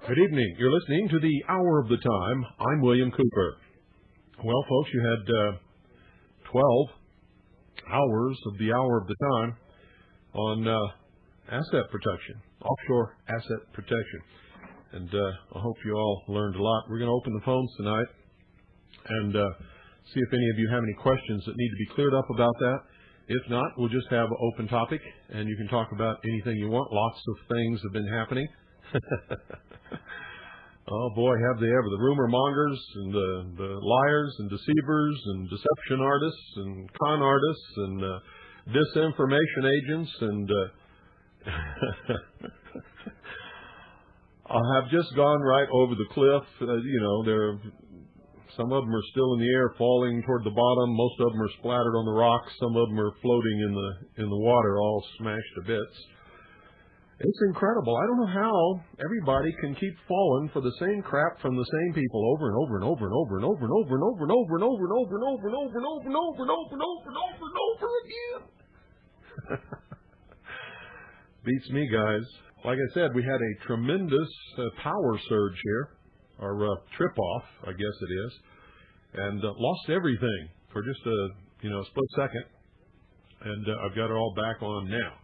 Good evening. You're listening to the Hour of the Time. I'm William Cooper. Well, folks, you had 12 hours of the Hour of the Time on asset protection, offshore asset protection. And I hope you all learned a lot. We're going to open the phones tonight and see if any of you have any questions that need to be cleared up about that. If not, we'll just have an open topic, and you can talk about anything you want. Lots of things have been happening. Oh, boy, have they ever. The rumor mongers and the liars and deceivers and deception artists and con artists and disinformation agents and I have just gone right over the cliff. Some of them are still in the air, falling toward the bottom. Most of them are splattered on the rocks. Some of them are floating in the water, all smashed to bits. It's incredible. I don't know how everybody can keep falling for the same crap from the same people over and over and over and over and over and over and over and over and over and over and over and over and over and over and over and over and over and over again. Beats me, guys. Like I said, we had a tremendous power surge here, or trip-off, I guess it is, and lost everything for just a split second. And I've got it all back on now,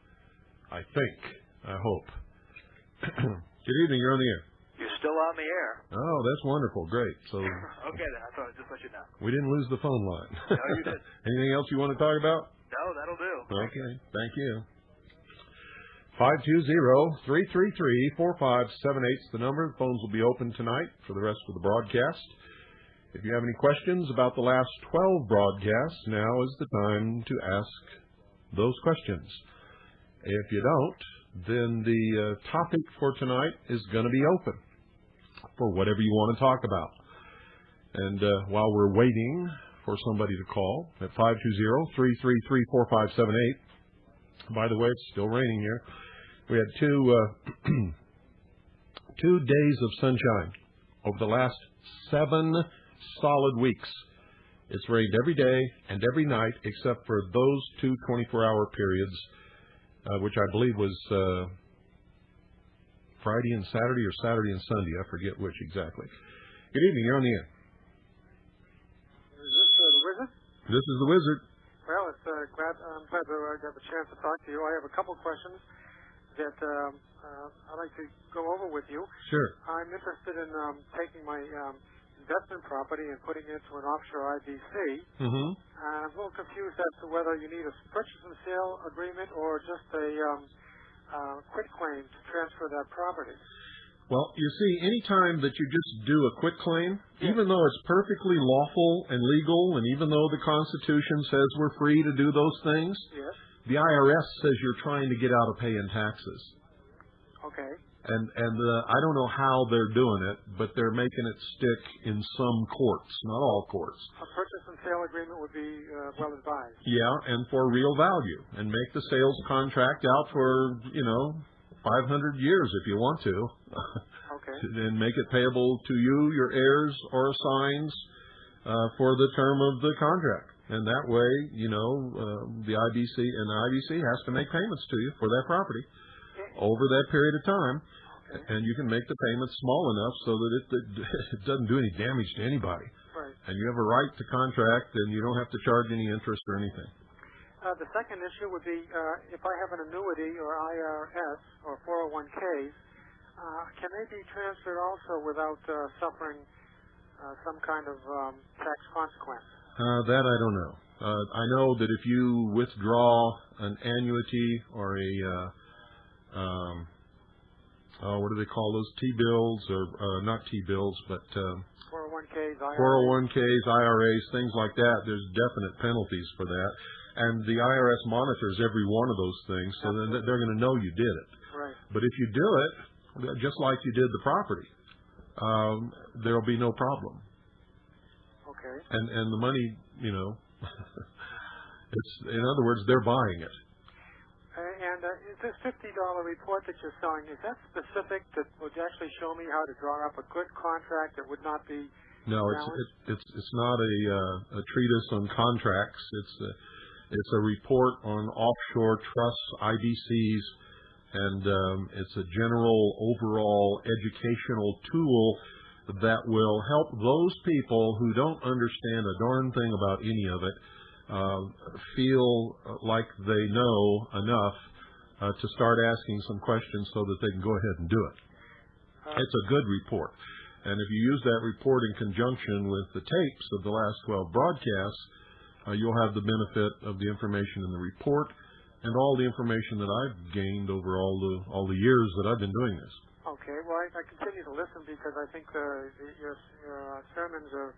I think. I hope. Good evening. You're on the air. You're still on the air. Oh, that's wonderful. Great. So. Okay, then. I thought I'd just let you know. We didn't lose the phone line. No, you didn't. Anything else you want to talk about? No, that'll do. Okay. Thank you. 520-333-4578 is the number. The phones will be open tonight for the rest of the broadcast. If you have any questions about the last 12 broadcasts, now is the time to ask those questions. If you don't, then the topic for tonight is going to be open for whatever you want to talk about. And while we're waiting for somebody to call at 520-333-4578, by the way, it's still raining here. We had two days of sunshine over the last 7 solid weeks. It's rained every day and every night except for those 2 24-hour periods, which I believe was Friday and Saturday or Saturday and Sunday. I forget which exactly. Good evening. You're on the air. Is this the Wizard? This is the Wizard. Well, I'm glad to have a chance to talk to you. I have a couple questions that I'd like to go over with you. Sure. I'm interested in taking my investment property and putting it into an offshore IBC. Mm-hmm. I'm a little confused as to whether you need a purchase and sale agreement or just a quitclaim to transfer that property. Well, you see, any time that you just do a quitclaim, even though it's perfectly lawful and legal, and even though the Constitution says we're free to do those things, the IRS says you're trying to get out of paying taxes. Okay. And I don't know how they're doing it, but they're making it stick in some courts, not all courts. A purchase and sale agreement would be well advised. Yeah, and for real value, and make the sales contract out for 500 years if you want to. Okay. And make it payable to you, your heirs, or assigns for the term of the contract. And that way, the IBC has to make payments to you for that property over that period of time. Okay. And you can make the payments small enough so that it doesn't do any damage to anybody. Right. And you have a right to contract, and you don't have to charge any interest or anything. The second issue would be if I have an annuity or IRS or 401ks, can they be transferred also without suffering some kind of tax consequence? That I don't know. I know that if you withdraw an annuity or what do they call those? T-bills or not T-bills, but 401ks, IRAs. 401ks, IRAs, things like that. There's definite penalties for that. And the IRS monitors every one of those things, so then they're going to know you did it. Right. But if you do it, just like you did the property, there will be no problem. Okay. And the money, it's, in other words, they're buying it. And is this $50 report that you're selling, is that specific that would actually show me how to draw up a good contract that would not be No, it's not a treatise on contracts. It's a report on offshore trusts, IBCs, and it's a general overall educational tool that will help those people who don't understand a darn thing about any of it feel like they know enough to start asking some questions so that they can go ahead and do it. It's a good report. And if you use that report in conjunction with the tapes of the last 12 broadcasts, you'll have the benefit of the information in the report and all the information that I've gained over all the years that I've been doing this. Okay. Well, I continue to listen because I think your sermons or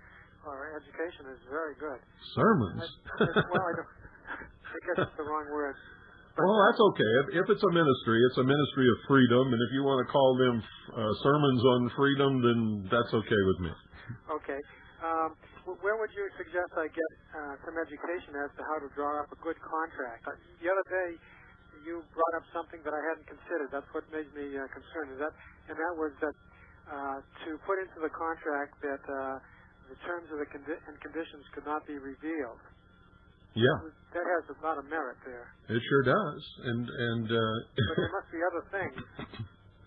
education is very good. Sermons? Well, I guess it's the wrong word. Well, that's okay. If it's a ministry of freedom, and if you want to call them sermons on freedom, then that's okay with me. Okay. Where would you suggest I get some education as to how to draw up a good contract? The other day, you brought up something that I hadn't considered. That's what made me concerned. And that was that to put into the contract that the terms of and conditions could not be revealed. Yeah. That has a lot of merit there. It sure does. And but there must be other things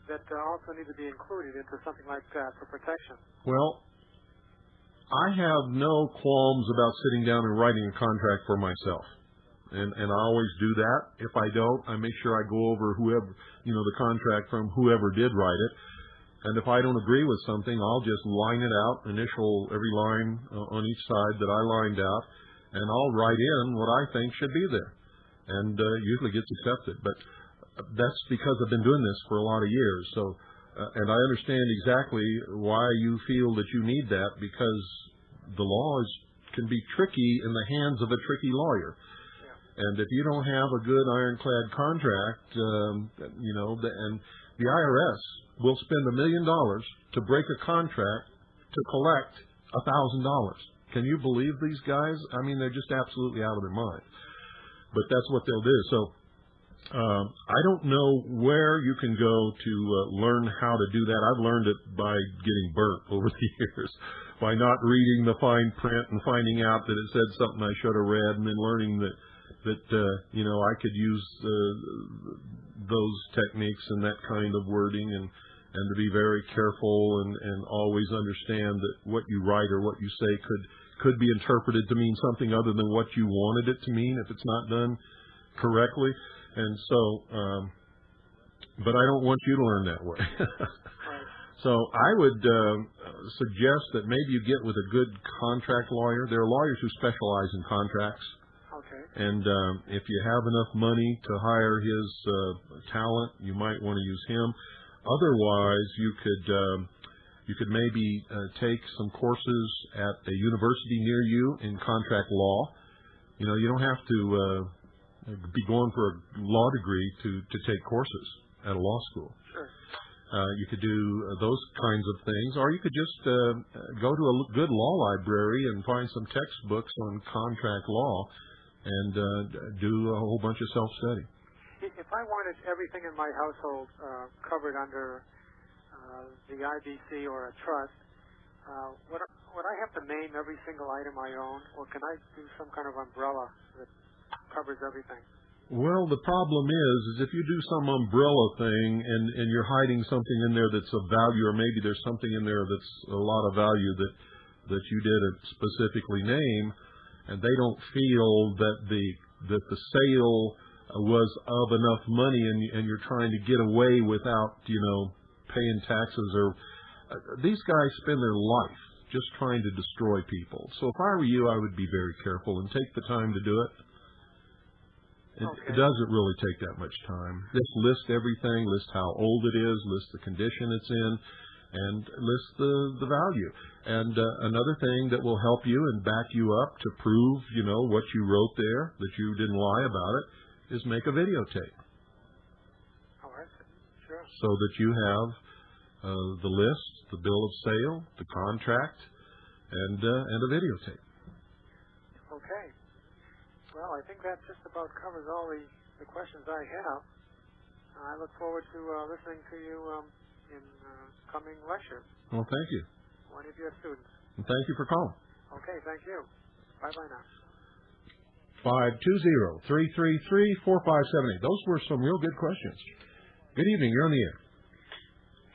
that also need to be included into something like that for protection. Well, I have no qualms about sitting down and writing a contract for myself. And I always do that. If I don't, I make sure I go over the contract from whoever did write it. And if I don't agree with something, I'll just line it out, initial every line on each side that I lined out, and I'll write in what I think should be there. And usually gets accepted. But that's because I've been doing this for a lot of years. So, and I understand exactly why you feel that you need that, because the law can be tricky in the hands of a tricky lawyer. And if you don't have a good ironclad contract, and the IRS will spend $1 million to break a contract to collect $1,000. Can you believe these guys? I mean, they're just absolutely out of their mind. But that's what they'll do. So I don't know where you can go to learn how to do that. I've learned it by getting burnt over the years, by not reading the fine print and finding out that it said something I should have read, and then learning that I could use those techniques and that kind of wording, and to be very careful and always understand that what you write or what you say could be interpreted to mean something other than what you wanted it to mean if it's not done correctly. And so, but I don't want you to learn that way. So I would suggest that maybe you get with a good contract lawyer. There are lawyers who specialize in contracts. Okay. And if you have enough money to hire his talent, you might want to use him. Otherwise, you could maybe take some courses at a university near you in contract law. You don't have to be going for a law degree to take courses at a law school. Sure. You could do those kinds of things, or you could just go to a good law library and find some textbooks on contract law and do a whole bunch of self-study. If I wanted everything in my household covered under the IBC or a trust, would I have to name every single item I own, or can I do some kind of umbrella that covers everything? Well, the problem is if you do some umbrella thing and you're hiding something in there that's of value, or maybe there's something in there that's a lot of value that you didn't specifically name, and they don't feel that the sale was of enough money, and you're trying to get away without paying taxes, or these guys spend their life just trying to destroy people. So if I were you, I would be very careful and take the time to do it. It doesn't really take that much time. Just list everything, list how old it is, list the condition it's in, and list the value. And another thing that will help you and back you up to prove, what you wrote there, that you didn't lie about it, is make a videotape. All right. Sure. So that you have the list, the bill of sale, the contract, and a videotape. Okay. Well, I think that just about covers all the questions I have. I look forward to listening to you in coming lectures. Well, thank you. One of your students. And thank you for calling. Okay, thank you. Bye-bye now. 520-333-4578. Those were some real good questions. Good evening. You're on the air.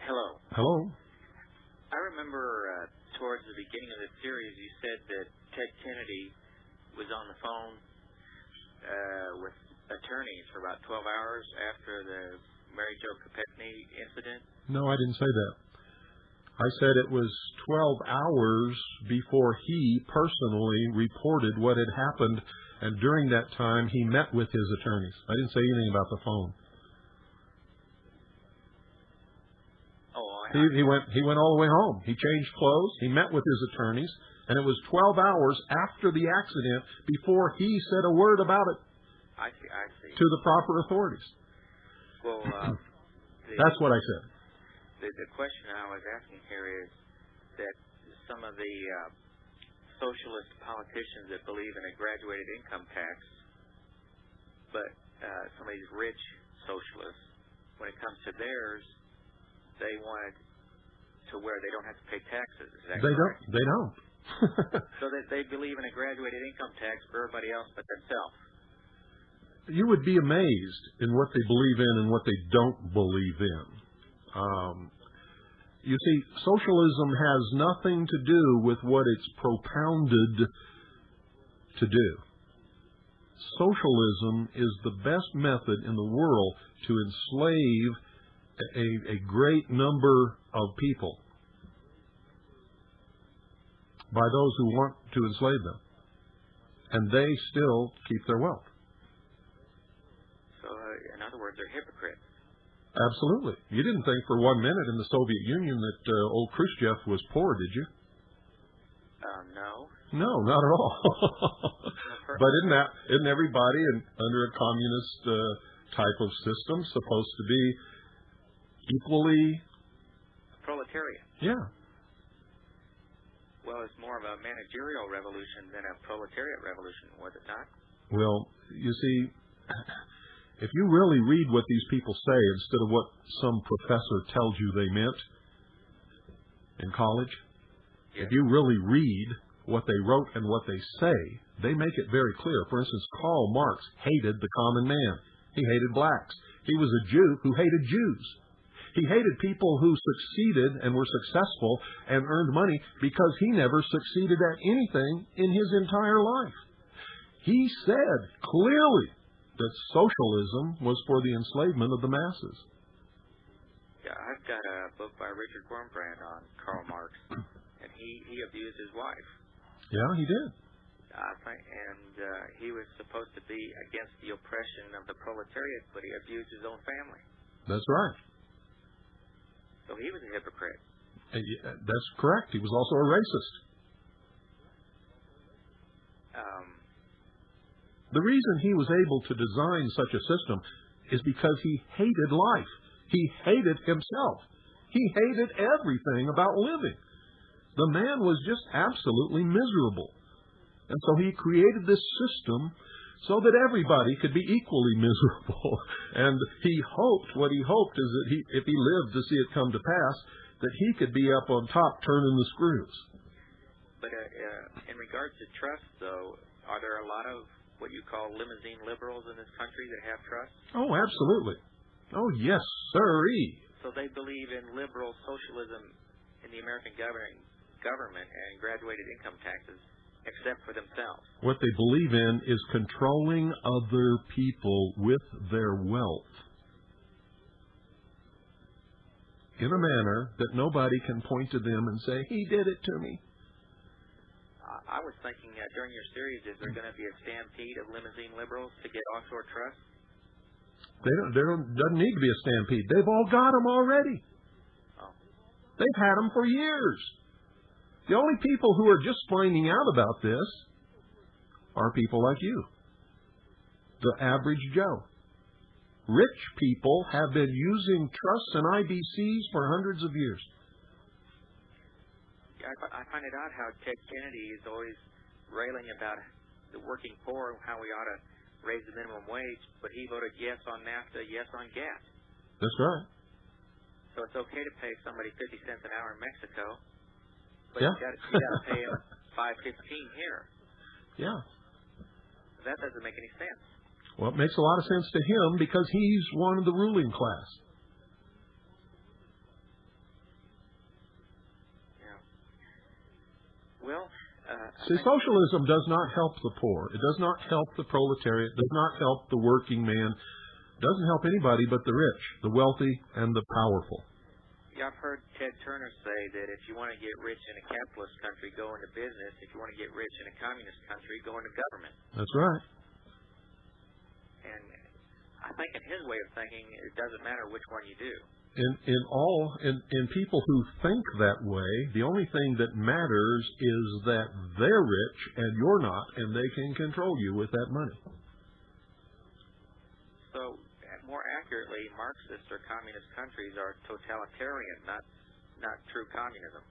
Hello. Hello. I remember towards the beginning of the series you said that Ted Kennedy was on the phone with attorneys for about 12 hours after the Mary Jo Kopechne incident. No, I didn't say that. I said it was 12 hours before he personally reported what had happened, and during that time he met with his attorneys. I didn't say anything about the phone. He went all the way home. He changed clothes. He met with his attorneys, and it was 12 hours after the accident before he said a word about it. I see. To the proper authorities. Well, that's what I said. The question I was asking here is that some of the socialist politicians that believe in a graduated income tax, but some of these rich socialists, when it comes to theirs, they want it to where they don't have to pay taxes. Is that correct? They don't. So they believe in a graduated income tax for everybody else but themselves. You would be amazed in what they believe in and what they don't believe in. You see, socialism has nothing to do with what it's propounded to do. Socialism is the best method in the world to enslave a great number of people by those who want to enslave them. And they still keep their wealth. So, in other words, they're hypocrites. Absolutely. You didn't think for 1 minute in the Soviet Union that old Khrushchev was poor, did you? No. No, not at all. But isn't everybody under a communist type of system supposed to be equally proletariat? Yeah. Well, it's more of a managerial revolution than a proletariat revolution, was it not? Well, you see, if you really read what these people say instead of what some professor tells you they meant in college, yes. If you really read what they wrote and what they say, they make it very clear. For instance, Karl Marx hated the common man. He hated blacks. He was a Jew who hated Jews. He hated people who succeeded and were successful and earned money because he never succeeded at anything in his entire life. He said clearly that socialism was for the enslavement of the masses. Yeah, I've got a book by Richard Wurmbrand on Karl Marx, and he abused his wife. Yeah, he did. He was supposed to be against the oppression of the proletariat, but he abused his own family. That's right. So he was a hypocrite. That's correct. He was also a racist. The reason he was able to design such a system is because he hated life. He hated himself. He hated everything about living. The man was just absolutely miserable. And so he created this system so that everybody could be equally miserable. And what he hoped is that if he lived to see it come to pass, that he could be up on top turning the screws. But in regards to trust, though, are there a lot of what you call limousine liberals in this country that have trust? Oh, absolutely. Oh, yes, sirree. So they believe in liberal socialism in the American government and graduated income taxes, except for themselves. What they believe in is controlling other people with their wealth in a manner that nobody can point to them and say, he did it to me. I was thinking during your series, is there going to be a stampede of limousine liberals to get offshore trusts? Doesn't need to be a stampede. They've all got them already. Oh. They've had them for years. The only people who are just finding out about this are people like you, the average Joe. Rich people have been using trusts and IBCs for hundreds of years. I find it odd how Ted Kennedy is always railing about the working poor and how we ought to raise the minimum wage, but he voted yes on NAFTA, yes on gas. That's right. So it's okay to pay somebody 50 cents an hour in Mexico, but yeah. you got to pay them $5.15 here. Yeah. That doesn't make any sense. Well, it makes a lot of sense to him because he's one of the ruling class. Yeah. Well, see, socialism does not help the poor. It does not help the proletariat. It does not help the working man. It doesn't help anybody but the rich, the wealthy, and the powerful. Yeah, I've heard Ted Turner say that if you want to get rich in a capitalist country, go into business. If you want to get rich in a communist country, go into government. That's right. And I think in his way of thinking, it doesn't matter which one you do. In people who think that way, the only thing that matters is that they're rich and you're not, and they can control you with that money. So, more accurately, Marxist or communist countries are totalitarian, not true communism.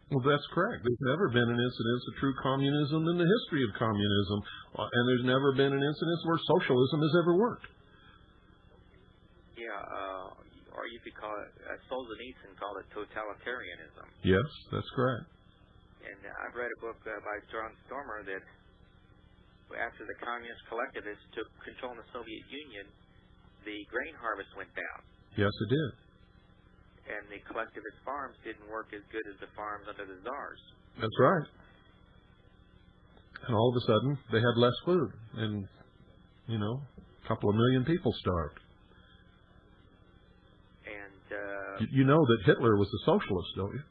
Well, that's correct. There's never been an incidence of true communism in the history of communism, and there's never been an incidence where socialism has ever worked. Yeah, or you could call it, Solzhenitsyn called it totalitarianism. Yes, that's correct. And I've read a book by John Stormer that after the communist collectivists took control in the Soviet Union, the grain harvest went down. Yes, it did. And the collectivist farms didn't work as good as the farms under the czars. That's right. And all of a sudden, they had less food. And, a couple of million people starved. And you know that Hitler was a socialist, don't you?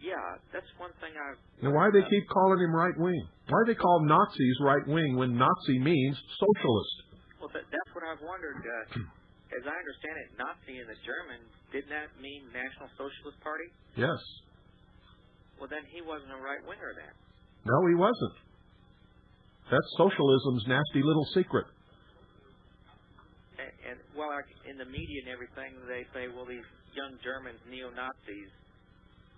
Yeah, that's one thing I've... Now, why do they keep calling him right-wing? Why do they call Nazis right-wing when Nazi means socialist? Well, that's what I've wondered. As I understand it, Nazi in the German, didn't that mean National Socialist Party? Yes. Well, then he wasn't a right-winger then. No, he wasn't. That's socialism's nasty little secret. And well, in the media and everything, they say, well, these young Germans, neo-Nazis,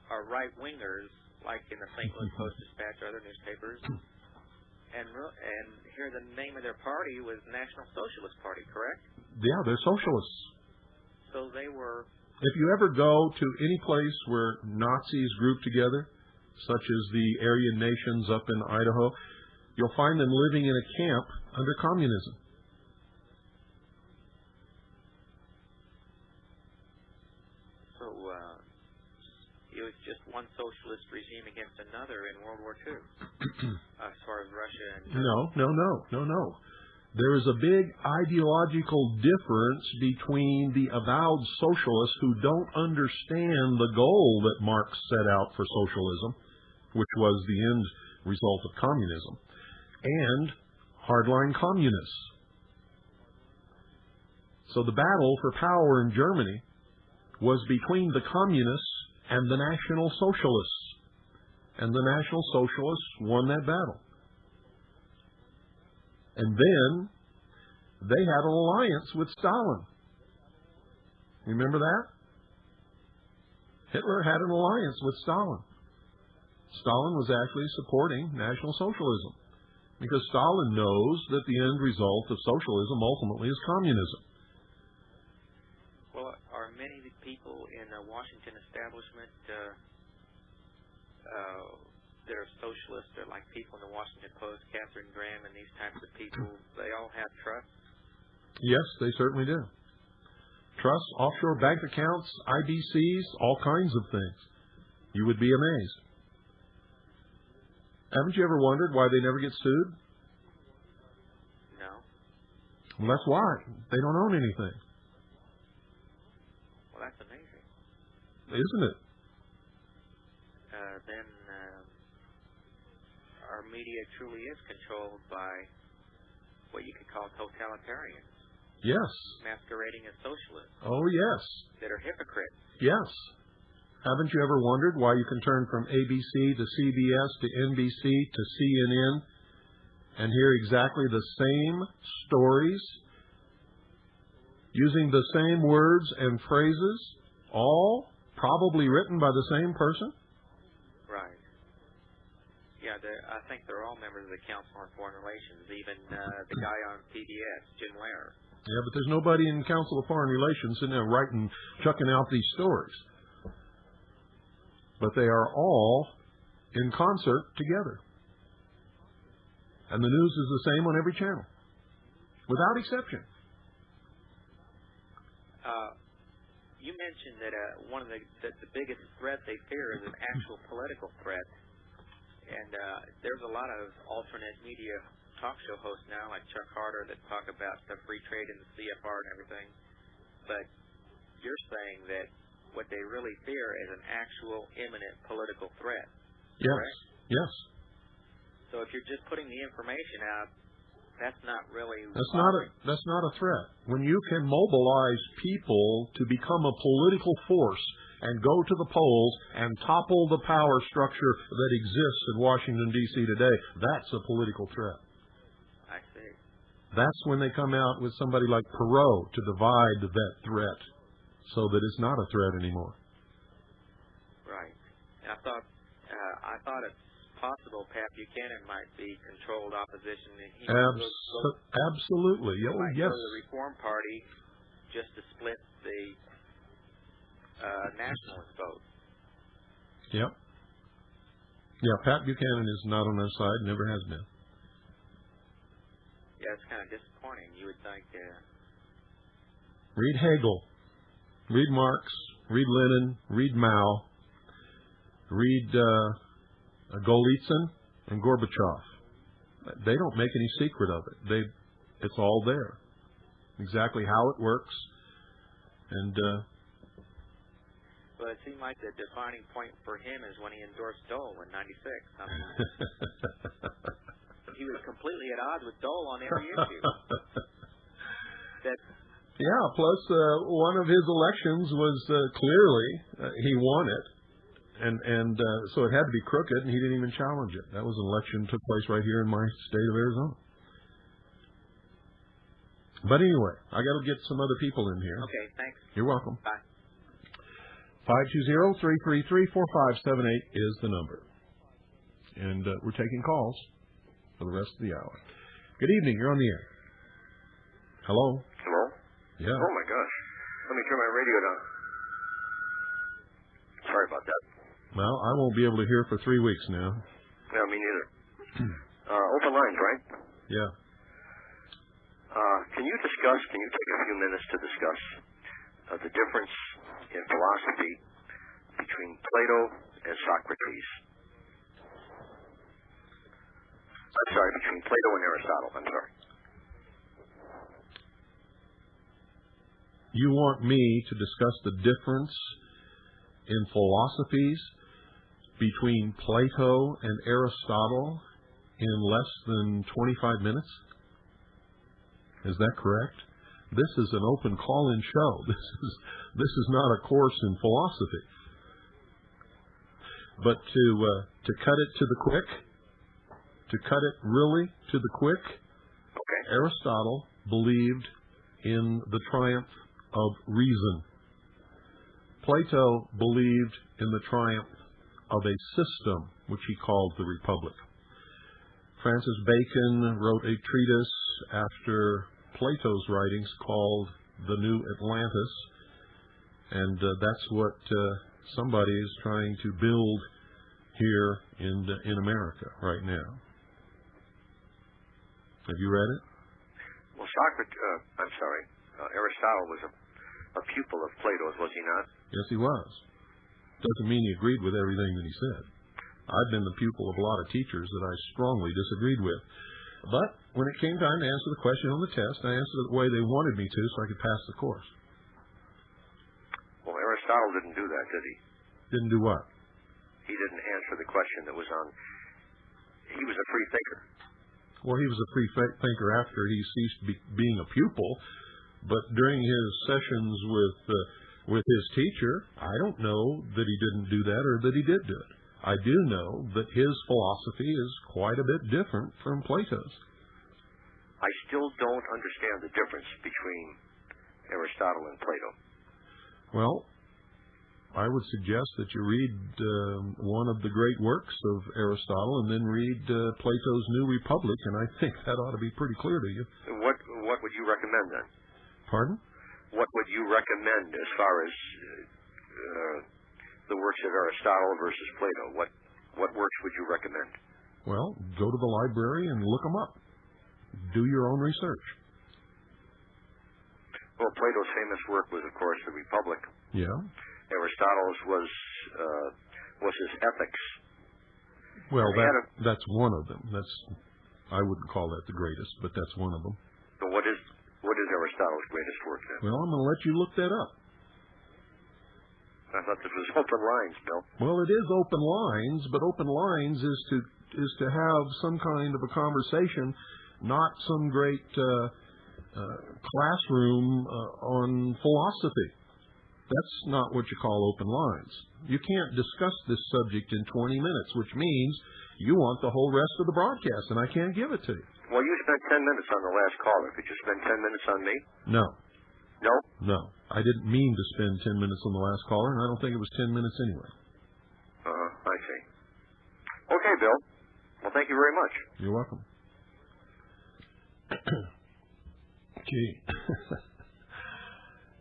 are right-wingers, like in the St. Louis Post-Dispatch or other newspapers. And here the name of their party was National Socialist Party, correct? Yeah, they're socialists. So they were... If you ever go to any place where Nazis group together, such as the Aryan nations up in Idaho, you'll find them living in a camp under communism. So it was just one socialist regime against another in World War II, as far as Russia and... No. There is a big ideological difference between the avowed socialists who don't understand the goal that Marx set out for socialism, which was the end result of communism, and hardline communists. So the battle for power in Germany was between the communists and the National Socialists. And the National Socialists won that battle. And then they had an alliance with Stalin. Remember that? Hitler had an alliance with Stalin. Stalin was actually supporting National Socialism because Stalin knows that the end result of socialism ultimately is communism. Well, are many people in the Washington establishment that are socialists, or like people in the Washington Post, Katharine Graham, and these types of people, they all have trusts? Yes, they certainly do. Trusts, offshore bank accounts, IBCs, all kinds of things. You would be amazed. Haven't you ever wondered why they never get sued? No. Well, that's why. They don't own anything. Well, that's amazing. Isn't it? Then our media truly is controlled by what you could call totalitarians. Yes. Masquerading as socialists. Oh, yes. That are hypocrites. Yes. Haven't you ever wondered why you can turn from ABC to CBS to NBC to CNN and hear exactly the same stories, using the same words and phrases, all probably written by the same person? Right. Yeah, I think they're all members of the Council on Foreign Relations, even the guy on PBS, Jim Lehrer. Yeah, but there's nobody in the Council of Foreign Relations sitting there writing, chucking out these stories. But they are all in concert together. And the news is the same on every channel, without exception. You mentioned that one of the biggest threat they fear is an actual political threat. And there's a lot of alternate media talk show hosts now, like Chuck Harder, that talk about the free trade and the CFR and everything. But you're saying that what they really fear is an actual imminent political threat. Yes. Correct? Yes. So if you're just putting the information out, that's not really... That's not a threat. When you can mobilize people to become a political force and go to the polls and topple the power structure that exists in Washington, D.C. today, that's a political threat. I see. That's when they come out with somebody like Perot to divide that threat so that it's not a threat anymore. Right. And I thought it's possible Pat Buchanan might be controlled opposition. And he absolutely. Might yes. go to the Reform Party just to split the nationalist vote. Yep. Yeah, Pat Buchanan is not on their side, never has been. Yeah, it's kind of disappointing. You would think... Read Hegel. Read Marx. Read Lenin. Read Mao. Read Golitsyn and Gorbachev. They don't make any secret of it. It's all there. Exactly how it works. And... Well, it seemed like the defining point for him is when he endorsed Dole in '96. I mean, he was completely at odds with Dole on every issue. Yeah, plus one of his elections was clearly he won it, and so it had to be crooked, and he didn't even challenge it. That was an election that took place right here in my state of Arizona. But anyway, I got to get some other people in here. Okay, thanks. You're welcome. Bye. 520-333-4578 is the number. And we're taking calls for the rest of the hour. Good evening. You're on the air. Hello? Hello? Yeah. Oh, my gosh. Let me turn my radio down. Sorry about that. Well, I won't be able to hear for 3 weeks now. No, me neither. Open lines, right? Yeah. Can you take a few minutes to discuss the difference in philosophy between Plato and Socrates? I'm sorry, between Plato and Aristotle. I'm sorry. You want me to discuss the difference in philosophies between Plato and Aristotle in less than 25 minutes? Is that correct? This is an open call-in show. This is not a course in philosophy. But to cut it to the quick, to cut it really to the quick, okay. Aristotle believed in the triumph of reason. Plato believed in the triumph of a system, which he called the Republic. Francis Bacon wrote a treatise after Plato's writings called The New Atlantis, and that's what somebody is trying to build here in America right now. Have you read it? Well, Aristotle was a pupil of Plato's, was he not? Yes, he was. Doesn't mean he agreed with everything that he said. I've been the pupil of a lot of teachers that I strongly disagreed with. But when it came time to answer the question on the test, I answered it the way they wanted me to so I could pass the course. Well, Aristotle didn't do that, did he? Didn't do what? He didn't answer the question that was on... He was a free thinker. Well, he was a free thinker after he ceased being a pupil. But during his sessions with his teacher, I don't know that he didn't do that or that he did do it. I do know that his philosophy is quite a bit different from Plato's. I still don't understand the difference between Aristotle and Plato. Well, I would suggest that you read one of the great works of Aristotle and then read Plato's New Republic, and I think that ought to be pretty clear to you. What would you recommend then? Pardon? What would you recommend as far as the works of Aristotle versus Plato? What works would you recommend? Well, go to the library and look them up. Do your own research. Well, Plato's famous work was, of course, the Republic. Yeah. Aristotle's was his Ethics. Well, that's one of them. I wouldn't call that the greatest, but that's one of them. So what is Aristotle's greatest work then? Well, I'm going to let you look that up. I thought this was Open Lines, Bill. Well, it is Open Lines, but Open Lines is to have some kind of a conversation, not some great classroom on philosophy. That's not what you call Open Lines. You can't discuss this subject in 20 minutes, which means you want the whole rest of the broadcast, and I can't give it to you. Well, you spent 10 minutes on the last caller. Could you spend 10 minutes on me? No. No? No. I didn't mean to spend 10 minutes on the last caller, and I don't think it was 10 minutes anyway. I see. Okay, Bill. Well, thank you very much. You're welcome. Gee.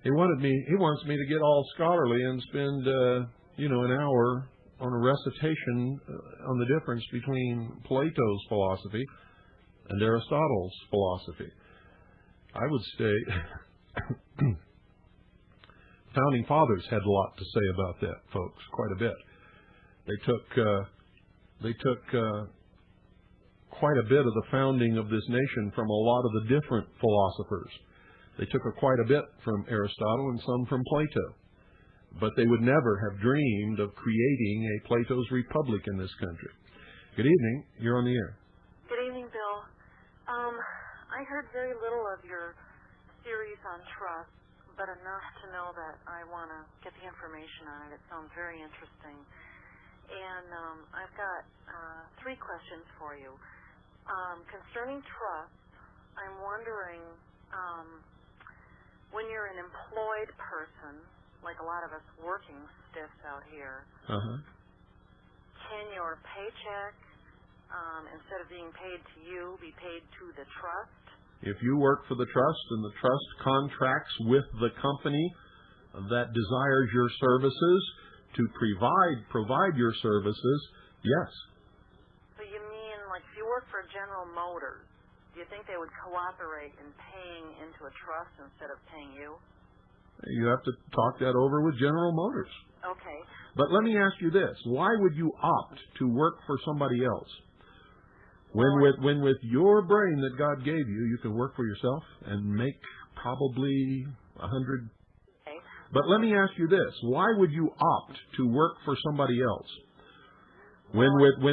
He wants me to get all scholarly and spend, an hour on a recitation on the difference between Plato's philosophy and Aristotle's philosophy. I would say Founding Fathers had a lot to say about that, folks, quite a bit. They took quite a bit of the founding of this nation from a lot of the different philosophers. They took quite a bit from Aristotle and some from Plato. But they would never have dreamed of creating a Plato's Republic in this country. Good evening. You're on the air. Good evening, Bill. I heard very little of your series on trust, but enough to know that I want to get the information on it. It sounds very interesting. And I've got 3 questions for you. Concerning trust, I'm wondering, when you're an employed person, like a lot of us working stiffs out here, can your paycheck, instead of being paid to you, be paid to the trust? If you work for the trust and the trust contracts with the company that desires your services to provide your services, yes. So you mean, like, if you work for General Motors, do you think they would cooperate in paying into a trust instead of paying you? You have to talk that over with General Motors. Okay. But let me ask you this. Why would you opt to work for somebody else? When with your brain that God gave you, you can work for yourself and make probably 100. Okay. But let me ask you this. Why would you opt to work for somebody else? When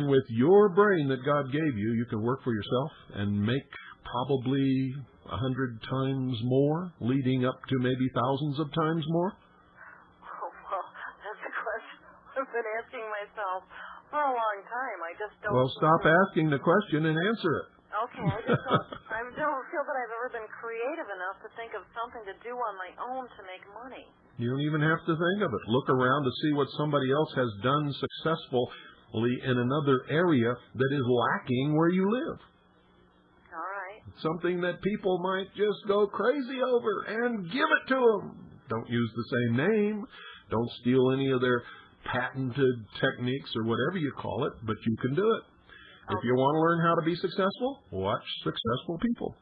with your brain that God gave you, you can work for yourself and make probably 100 times more, leading up to maybe thousands of times more? Oh, well, that's a question I've been asking myself for a long time. I just don't... Well, stop asking the question and answer it. Okay, I don't feel that I've ever been creative enough to think of something to do on my own to make money. You don't even have to think of it. Look around to see what somebody else has done successfully in another area that is lacking where you live. All right. Something that people might just go crazy over and give it to them. Don't use the same name. Don't steal any of their patented techniques or whatever you call it, but you can do it. If you want to learn how to be successful, watch successful people.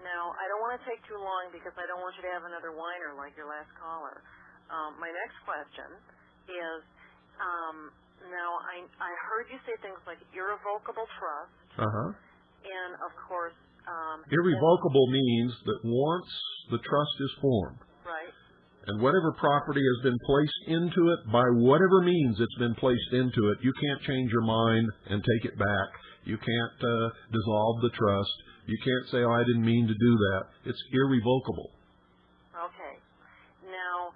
Now, I don't want to take too long because I don't want you to have another whiner like your last caller. My next question is, now I heard you say things like irrevocable trust, and of course... irrevocable means that once the trust is formed, right, and whatever property has been placed into it, by whatever means it's been placed into it, you can't change your mind and take it back. You can't dissolve the trust. You can't say, oh, I didn't mean to do that. It's irrevocable. Okay. Now,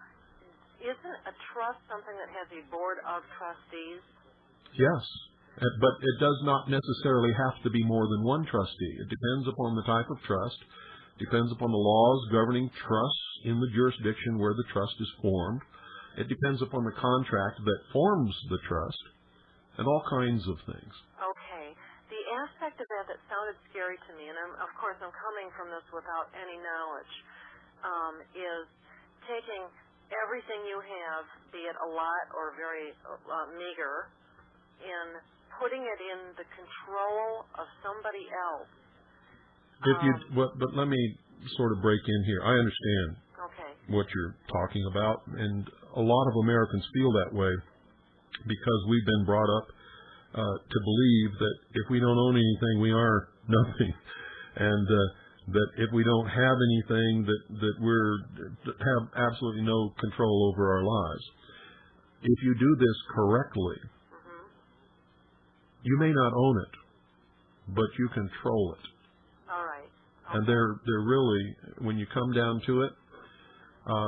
isn't a trust something that has a board of trustees? Yes, but it does not necessarily have to be more than one trustee. It depends upon the type of trust, depends upon the laws governing trusts in the jurisdiction where the trust is formed. It depends upon the contract that forms the trust, and all kinds of things. Okay. The aspect of that sounded scary to me, and of course I'm coming from this without any knowledge, is taking everything you have, be it a lot or very meager, in putting it in the control of somebody else. But let me sort of break in here. I understand what you're talking about, and a lot of Americans feel that way because we've been brought up to believe that if we don't own anything, we are nothing, and that if we don't have anything, that have absolutely no control over our lives. If you do this correctly, you may not own it, but you control it. All right. Okay. And they're really, when you come down to it,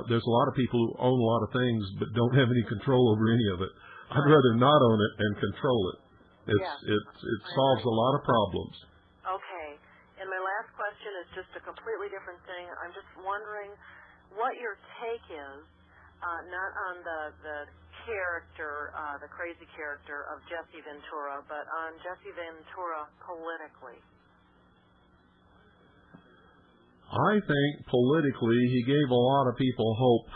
there's a lot of people who own a lot of things but don't have any control over any of it. I'd rather not own it and control it. It solves a lot of problems. Okay. And my last question is just a completely different thing. I'm just wondering what your take is, not on the character, the crazy character of Jesse Ventura, but on Jesse Ventura politically. I think politically he gave a lot of people hope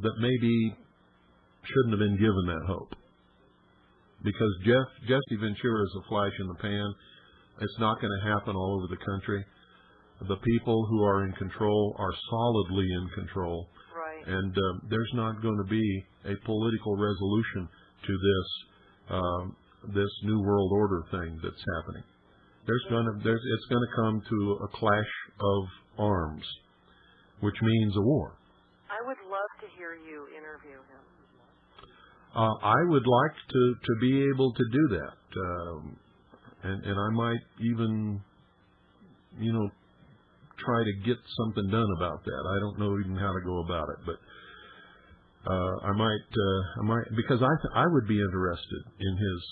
that maybe shouldn't have been given that hope. Because Jesse Ventura is a flash in the pan. It's not going to happen all over the country. The people who are in control are solidly in control. Right. And there's not going to be a political resolution to this new world order thing that's happening. It's going to come to a clash of arms, which means a war. I would love to hear you interview him. I would like to be able to do that, and I might even, try to get something done about that. I don't know even how to go about it, but I might because I would be interested in his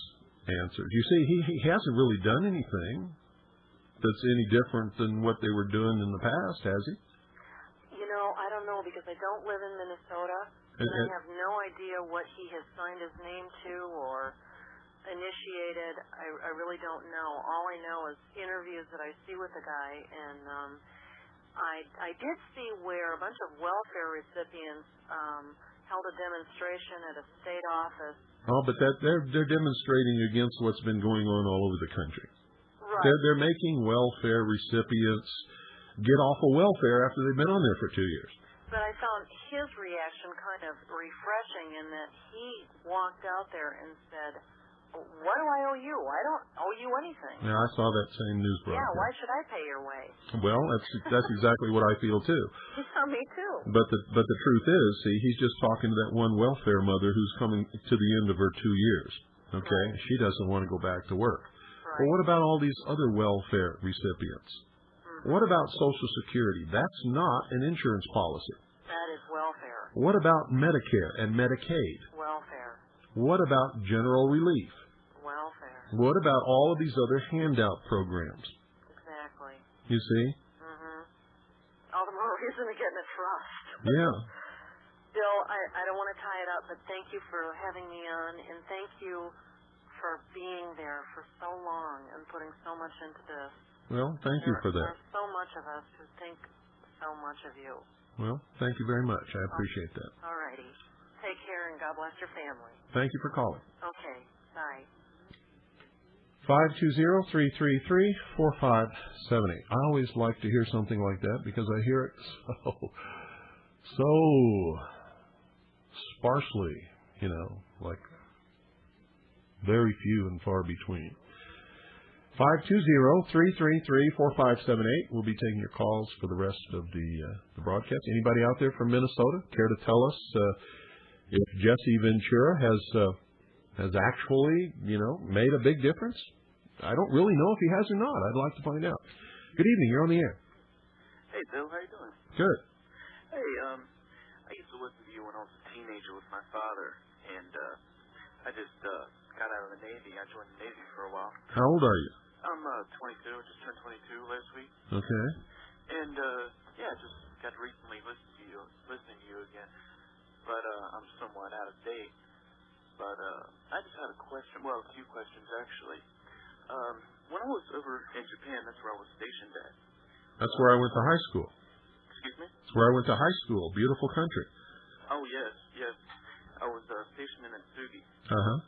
answers. You see, he hasn't really done anything that's any different than what they were doing in the past, has he? I don't know, because I don't live in Minnesota, and I have no idea what he has signed his name to or initiated. I really don't know. All I know is interviews that I see with the guy, and I did see where a bunch of welfare recipients held a demonstration at a state office. Oh, but they're demonstrating against what's been going on all over the country. Right. They're making welfare recipients get off of welfare after they've been on there for 2 years. But I found his reaction kind of refreshing in that he walked out there and said, "What do I owe you? I don't owe you anything." Yeah, I saw that same news broadcast. Yeah, why should I pay your way? Well, that's exactly what I feel too. Yeah, me too. But the truth is, see, he's just talking to that one welfare mother who's coming to the end of her 2 years. Okay, right. She doesn't want to go back to work. Right. But what about all these other welfare recipients? What about Social Security? That's not an insurance policy. That is welfare. What about Medicare and Medicaid? Welfare. What about general relief? Welfare. What about all of these other handout programs? Exactly. You see? All the more reason to get in a trust. Yeah. Bill, I don't want to tie it up, but thank you for having me on, and thank you for being there for so long and putting so much into this. Well, thank you for that. There's so much of us who think so much of you. Well, thank you very much. I appreciate that. All righty. Take care and God bless your family. Thank you for calling. Okay. Bye. 520-333-4578. I always like to hear something like that because I hear it so sparsely, like very few and far between. 520-333-4578. We'll be taking your calls for the rest of the broadcast. Anybody out there from Minnesota care to tell us if Jesse Ventura has actually, made a big difference? I don't really know if he has or not. I'd like to find out. Good evening. You're on the air. Hey, Bill. How you doing? Good. Hey, I used to listen to you when I was a teenager with my father, and I just got out of the Navy. I joined the Navy for a while. How old are you? I'm 22. I just turned 22 last week. Okay. And yeah, just got to recently listening to you again. But I'm somewhat out of date. But I just had a question. Well, a few questions actually. When I was over in Japan, that's where I was stationed at. That's where I went to high school. Excuse me? That's where I went to high school. Beautiful country. Oh yes. I was stationed in Atsugi. Uh-huh.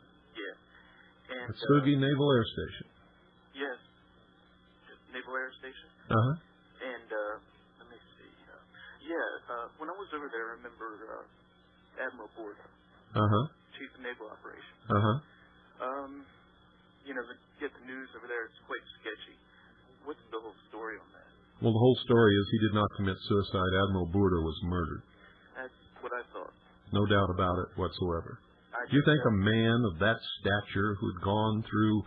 And Atsugi Naval Air Station. yes, Naval Air Station. Uh-huh. And let me see. When I was over there, I remember Admiral Borda, Uh-huh. Chief of Naval Operations. Uh-huh. Get the news over there, it's quite sketchy. What's the whole story on that? Well, the whole story is he did not commit suicide. Admiral Burda was murdered. That's what I thought. No doubt about it whatsoever. Do you think a man of that stature who had gone through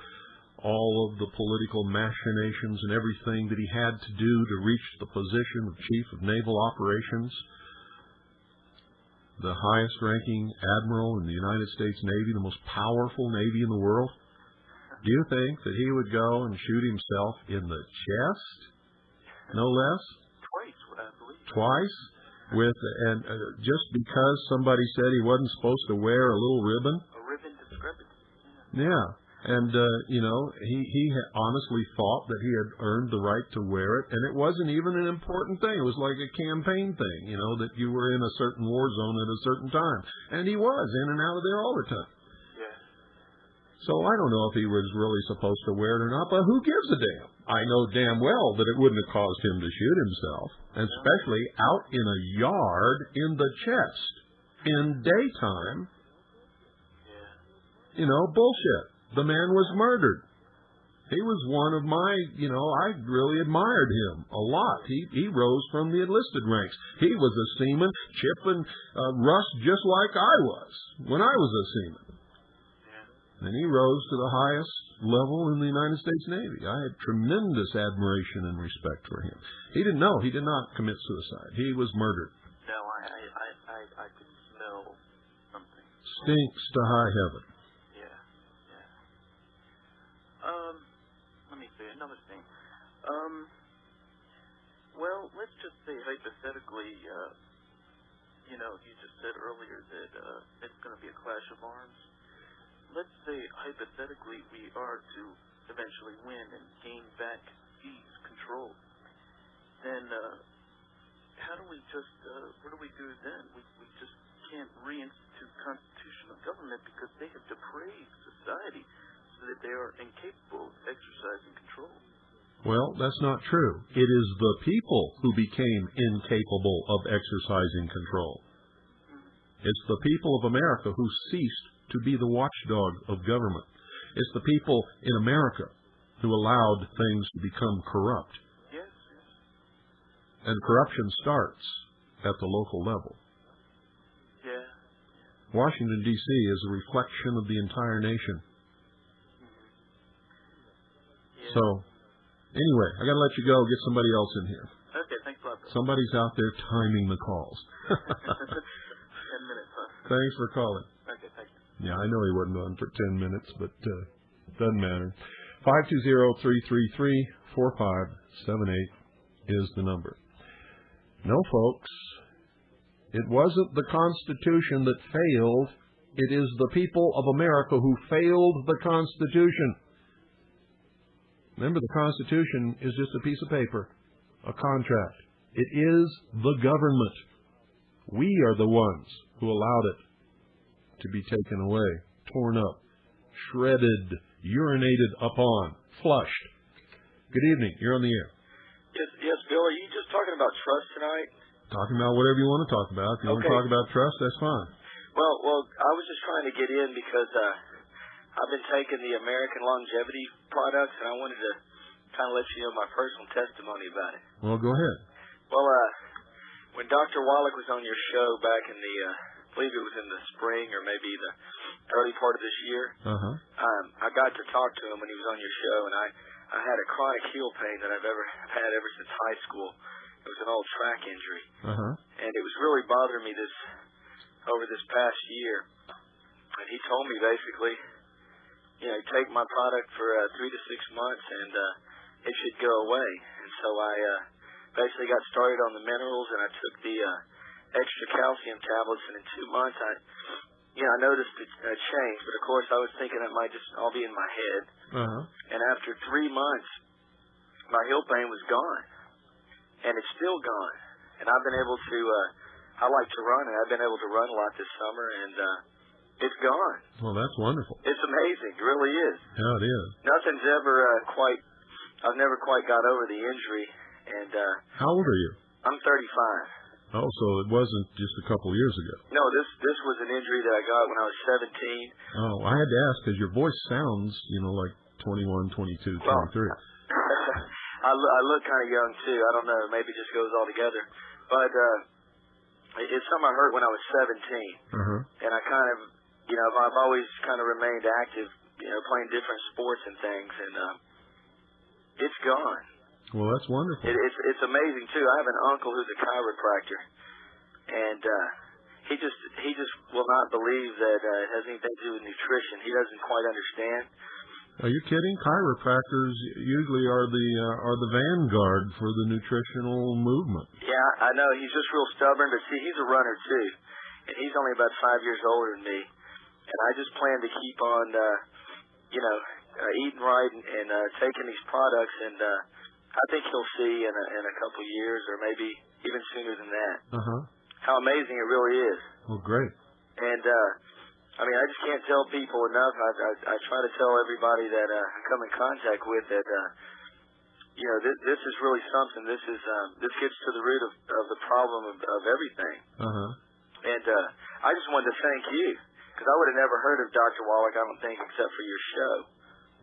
all of the political machinations and everything that he had to do to reach the position of Chief of Naval Operations, the highest ranking admiral in the United States Navy, the most powerful Navy in the world, do you think that he would go and shoot himself in the chest, no less? Twice, I believe. Twice? Just because somebody said he wasn't supposed to wear a little ribbon? A ribbon discrepancy. Yeah. And, he honestly thought that he had earned the right to wear it, and it wasn't even an important thing. It was like a campaign thing, that you were in a certain war zone at a certain time. And he was in and out of there all the time. Yeah. So I don't know if he was really supposed to wear it or not, but who gives a damn? I know damn well that it wouldn't have caused him to shoot himself, and especially out in a yard in the chest in daytime. Yeah. Bullshit. The man was murdered. He was one of my, I really admired him a lot. He rose from the enlisted ranks. He was a seaman, chipping rust just like I was when I was a seaman. And he rose to the highest level in the United States Navy. I had tremendous admiration and respect for him. He didn't know. He did not commit suicide. He was murdered. No, I can smell something. Stinks to high heaven. Yeah. Let me see, another thing. Well, let's just say hypothetically, you just said earlier that it's going to be a clash of arms. Let's say, hypothetically, we are to eventually win and gain back ease control. Then, how do we what do we do then? We just can't reinstitute constitutional government because they have depraved society so that they are incapable of exercising control. Well, that's not true. It is the people who became incapable of exercising control. It's the people of America who ceased to be the watchdog of government. It's the people in America who allowed things to become corrupt. Yes. And corruption starts at the local level. Yeah. Washington, D.C. is a reflection of the entire nation. Yeah. So, anyway, I got to let you go. Get somebody else in here. Okay, thanks a lot. Somebody's out there timing the calls. 10 minutes, huh? Thanks for calling. Okay, thank you. Yeah, I know he wasn't on for 10 minutes, but doesn't matter. 520-333-4578 is the number. No, folks, it wasn't the Constitution that failed. It is the people of America who failed the Constitution. Remember, the Constitution is just a piece of paper, a contract. It is the government. We are the ones who allowed it to be taken away, torn up, shredded, urinated upon, flushed. Good evening. You're on the air. Yes, Bill. Are you just talking about trust tonight? Talking about whatever you want to talk about. If you want to talk about trust, that's fine. Well, I was just trying to get in because I've been taking the American Longevity products, and I wanted to kind of let you know my personal testimony about it. Well, go ahead. Well, when Dr. Wallach was on your show back in the, I believe it was in the spring or maybe the early part of this year, I got to talk to him when he was on your show, and I had a chronic heel pain that I've had ever since high school. It was an old track injury, and it was really bothering me over this past year. And he told me basically, take my product for 3 to 6 months, and it should go away. And so I basically got started on the minerals, and I took the extra calcium tablets, and in 2 months I noticed a change. But of course I was thinking it might just all be in my head. And after 3 months, my heel pain was gone, and it's still gone. And I've been able to, I like to run, and I've been able to run a lot this summer, and It's gone. Well, that's wonderful. It's amazing. It really is. Yeah, it is. Nothing's ever I've never quite got over the injury. And how old are you? I'm 35. Oh, so it wasn't just a couple of years ago. No, this was an injury that I got when I was 17. Oh, I had to ask because your voice sounds, like 21, 22, 23. I look kind of young too. I don't know. Maybe it just goes all together. But it's something I heard when I was 17. And I kind of, I've always kind of remained active, playing different sports and things, and it's gone. Well, that's wonderful. It's amazing too. I have an uncle who's a chiropractor, and he just will not believe that it has anything to do with nutrition. He doesn't quite understand. Are you kidding? Chiropractors usually are the vanguard for the nutritional movement. Yeah, I know. He's just real stubborn, but see, he's a runner too, and he's only about 5 years older than me. And I just plan to keep on, eating right and taking these products, and I think he'll see in a couple of years, or maybe even sooner than that, how amazing it really is. Well, great. And I just can't tell people enough. I try to tell everybody that I come in contact with that, this is really something. This gets to the root of the problem of everything. And I just wanted to thank you, because I would have never heard of Dr. Wallach, I don't think, except for your show.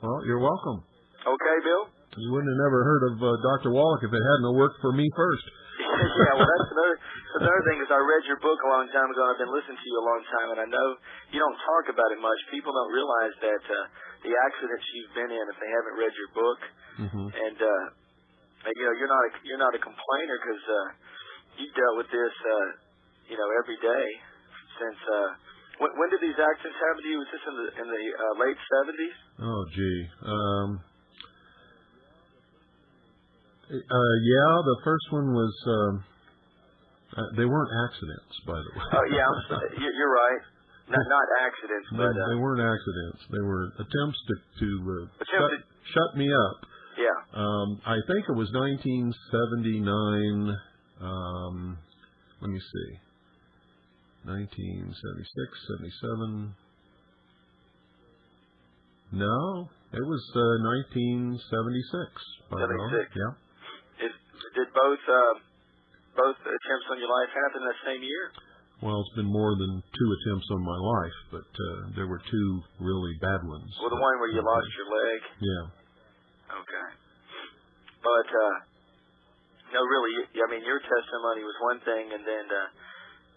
Well, you're welcome. Okay, Bill? You wouldn't have never heard of Dr. Wallach if it hadn't worked for me first. Yeah, well, that's another thing, is I read your book a long time ago, and I've been listening to you a long time, and I know you don't talk about it much. People don't realize that the accidents you've been in, if they haven't read your book, and you're not a complainer, because you've dealt with this, every day since. When did these accidents happen to you? Was this in the late 70s? Oh, gee. Yeah, the first one was. They weren't accidents, by the way. Oh yeah, I'm sorry. You're right. Not accidents, but they weren't accidents. They were attempts to shut me up. Yeah. I think it was 1979. Let me see. 1976, 77. No, it was 1976. 76. Yeah. Did both attempts on your life happen that same year? Well, it's been more than 2 attempts on my life, but there were 2 really bad ones. Well, the one where you lost your leg? Yeah. Okay. But, no, really, your testimony was one thing, and then,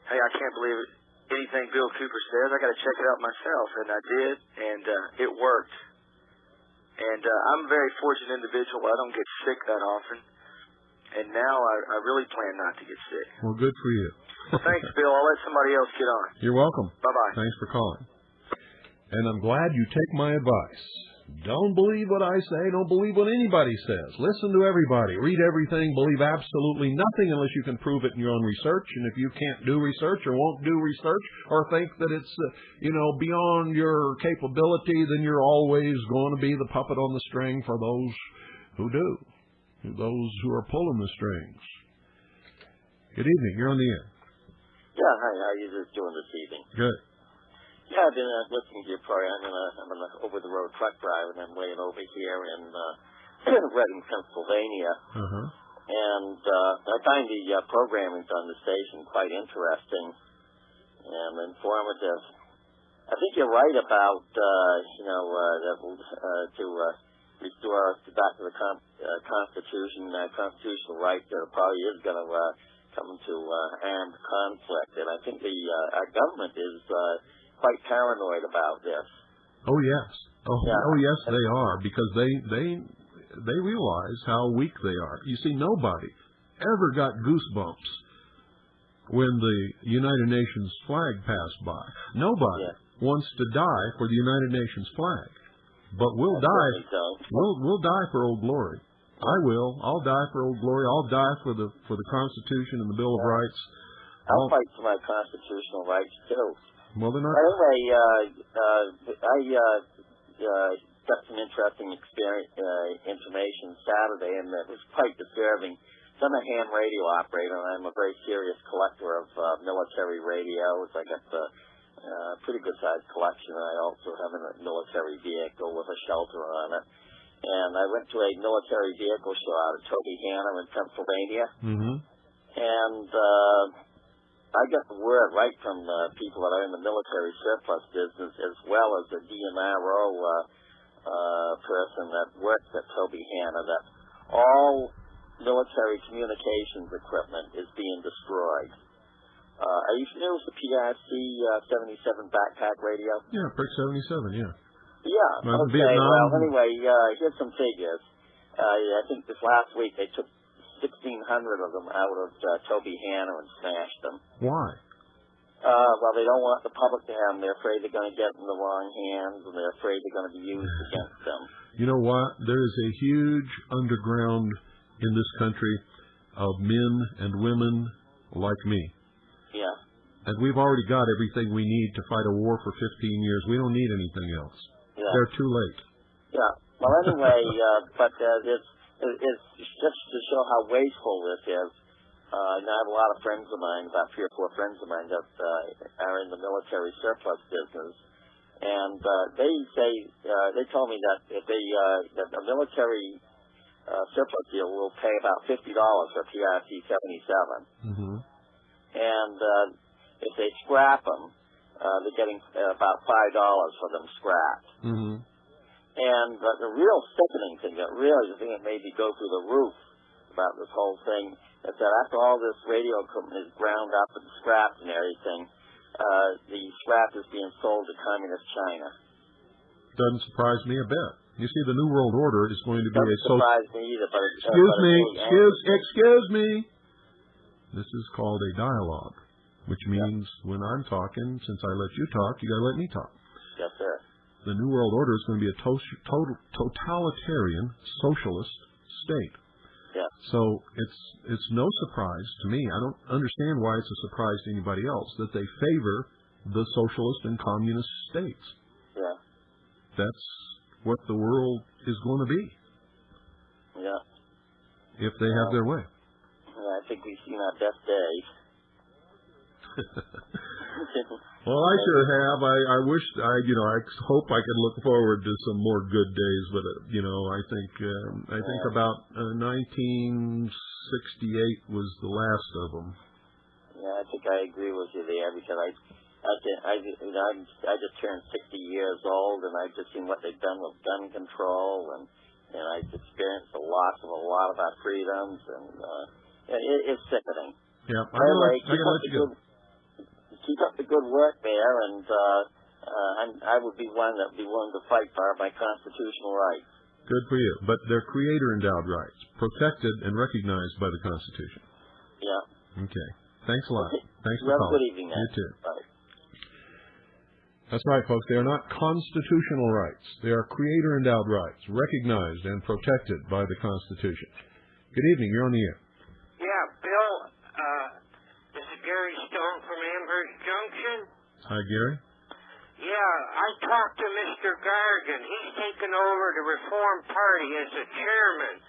hey, I can't believe anything Bill Cooper says. I got to check it out myself, and I did, and it worked. And I'm a very fortunate individual. I don't get sick that often. And now I really plan not to get sick. Well, good for you. Well, thanks, Bill. I'll let somebody else get on. You're welcome. Bye-bye. Thanks for calling. And I'm glad you take my advice. Don't believe what I say. Don't believe what anybody says. Listen to everybody. Read everything. Believe absolutely nothing unless you can prove it in your own research. And if you can't do research or won't do research or think that it's, beyond your capability, then you're always going to be the puppet on the string for those who do. Those who are pulling the strings. Good evening. You're on the air. Yeah, hi. How are you just doing this evening? Good. Yeah, I've been listening to your program. I'm an over-the-road truck driver, and I'm laying over here in Reading, Pennsylvania. And I find the programming on the station quite interesting and informative. I think you're right about, to restore us back to the constitutional rights. There probably is going to come to armed conflict, and I think our government is quite paranoid about this. Oh yes, oh yes, they are, because they realize how weak they are. You see, nobody ever got goosebumps when the United Nations flag passed by. Nobody wants to die for the United Nations flag. But we'll die. We'll die for Old Glory. I will. I'll die for Old Glory. I'll die for the Constitution and the Bill of Rights. I'll fight for my constitutional rights too. Well, they're not. Anyway, I got some interesting information Saturday, and it was quite disturbing. So I'm a ham radio operator, and I'm a very serious collector of military radios. I got the pretty good-sized collection. I also have a military vehicle with a shelter on it. And I went to a military vehicle show out at Toby Hanna in Pennsylvania. Mm-hmm. And I got the word right from people that are in the military surplus business, as well as the DMRO person that works at Toby Hanna, that all military communications equipment is being destroyed. Are you familiar with the PRC 77 backpack radio? Yeah, Brick 77, yeah. Yeah, okay. Vietnam. Well, anyway, here's some figures. I think this last week they took 1,600 of them out of Toby Hanna and smashed them. Why? Well, they don't want the public to have them. They're afraid they're going to get in the wrong hands, and they're afraid they're going to be used against them. You know what? There is a huge underground in this country of men and women like me. Yeah. And we've already got everything we need to fight a war for 15 years. We don't need anything else. Yeah. They're too late. Yeah. Well, anyway, but it's just to show how wasteful this is. I have a lot of friends of mine, about 3 or 4 friends of mine that are in the military surplus business, and they told me that if that a military surplus deal will pay about $50 for PRC 77. Mm-hmm. And if they scrap them, they're getting about $5 for them scrapped. Mm-hmm. And the real sickening thing, the thing that made me go through the roof about this whole thing, is that after all this radio equipment is ground up and scrapped and everything, the scrap is being sold to communist China. Doesn't surprise me a bit. You see, the New World Order is going to be Doesn't surprise me either. But excuse me. This is called a dialogue, which means when I'm talking, since I let you talk, you got to let me talk. Yes, sir. The New World Order is going to be a totalitarian socialist state. Yeah. So it's no surprise to me. I don't understand why it's a surprise to anybody else that they favor the socialist and communist states. Yeah. That's what the world is going to be. Yeah. If they have their way. I think we've seen our best days. Well, I sure have. I wish I hope I could look forward to some more good days, but I think about 1968 was the last of them. Yeah, I think I agree with you there, because I just turned 60 years old, and I've just seen what they've done with gun control, and I've experienced the loss of a lot of our freedoms, and it's sickening. Yeah, keep up the good work there, and I would be one that would be willing to fight for my constitutional rights. Good for you. But they're creator-endowed rights, protected and recognized by the Constitution. Yeah. Okay. Thanks a lot. Thanks for calling. calling. Good evening, man. You too. Bye. That's right, folks. They are not constitutional rights. They are creator-endowed rights, recognized and protected by the Constitution. Good evening. You're on the air. Yeah, Bill, this is Gary Stone from Amherst Junction. Hi, Gary. Yeah, I talked to Mr. Gargan. He's taken over the Reform Party as the chairman.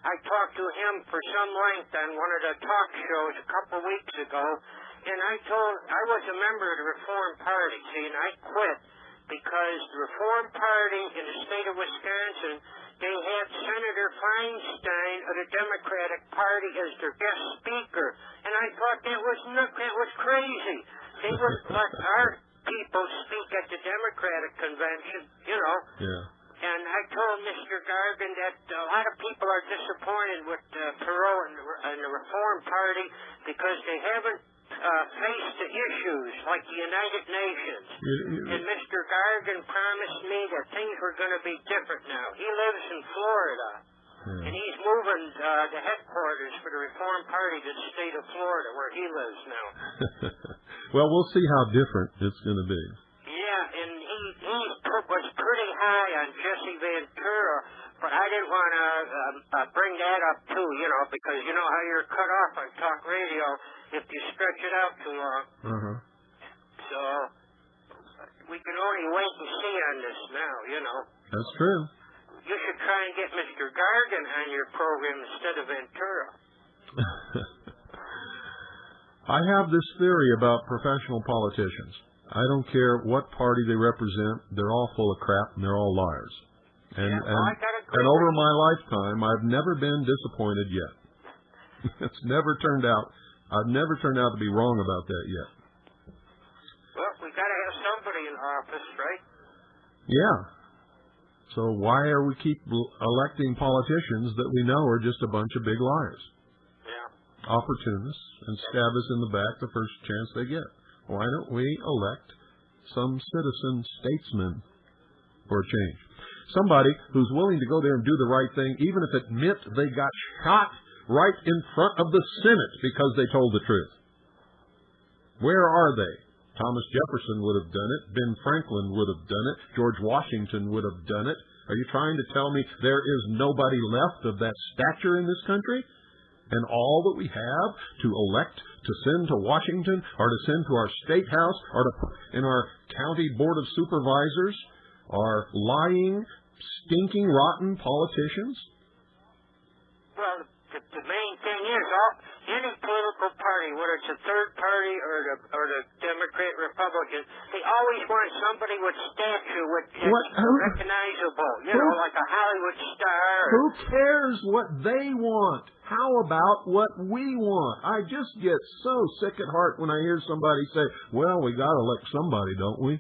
I talked to him for some length on one of the talk shows a couple weeks ago, and I was a member of the Reform Party, see, and I quit because the Reform Party in the state of Wisconsin, they had Senator Feinstein of the Democratic Party as their guest speaker, and I thought that was crazy. They would let our people speak at the Democratic convention, Yeah. And I told Mr. Gargan that a lot of people are disappointed with Perot and the Reform Party because they haven't faced the issues like the United Nations. And Mr. Gargan promised me that things were going to be different now. He lives in Florida, and he's moving the headquarters for the Reform Party to the state of Florida, where he lives now. Well, we'll see how different it's going to be. Yeah, and he was pretty high on Jesse Ventura, but I didn't want to bring that up too, because you know how you're cut off on talk radio if you stretch it out too long. Uh-huh. So we can only wait and see on this now, That's true. You should try and get Mr. Gargan on your program instead of Ventura. I have this theory about professional politicians. I don't care what party they represent. They're all full of crap, and they're all liars. And over my lifetime, I've never been disappointed yet. It's never turned out. I've never turned out to be wrong about that yet. Well, we got to have somebody in office, right? Yeah. So why are we keep electing politicians that we know are just a bunch of big liars? Yeah. Opportunists, and stab us in the back the first chance they get. Why don't we elect some citizen statesman for a change? Somebody who's willing to go there and do the right thing, even if it meant they got shot right in front of the Senate because they told the truth. Where are they? Thomas Jefferson would have done it. Ben Franklin would have done it. George Washington would have done it. Are you trying to tell me there is nobody left of that stature in this country? And all that we have to elect, to send to Washington, or to send to our state house, or to put in our county board of supervisors are lying, stinking, rotten politicians? Well, the main thing is, any political party, whether it's a third party or the Democrat, Republican, they always want somebody with stature, recognizable, like a Hollywood star. Who cares what they want? How about what we want? I just get so sick at heart when I hear somebody say, well, we got to elect somebody, don't we?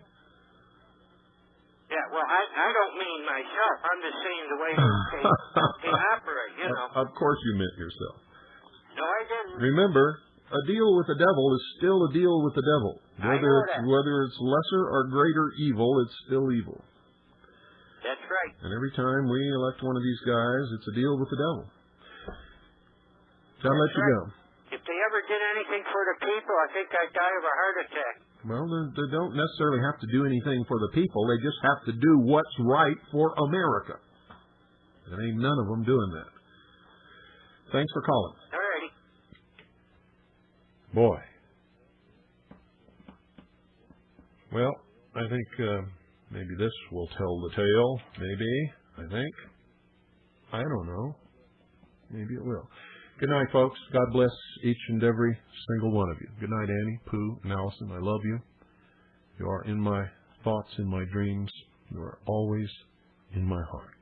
Yeah, well, I don't mean myself. I'm just saying the way they operate, Of course you meant yourself. No, I didn't. Remember, a deal with the devil is still a deal with the devil. Whether it's lesser or greater evil, it's still evil. That's right. And every time we elect one of these guys, it's a deal with the devil. So I'll let you go. If they ever did anything for the people, I think I'd die of a heart attack. Well, they don't necessarily have to do anything for the people. They just have to do what's right for America. And ain't none of them doing that. Thanks for calling. All righty. Boy. Well, I think maybe this will tell the tale. Maybe. I think. I don't know. Maybe it will. Good night, folks. God bless each and every single one of you. Good night, Annie, Pooh, and Allison. I love you. You are in my thoughts, in my dreams. You are always in my heart.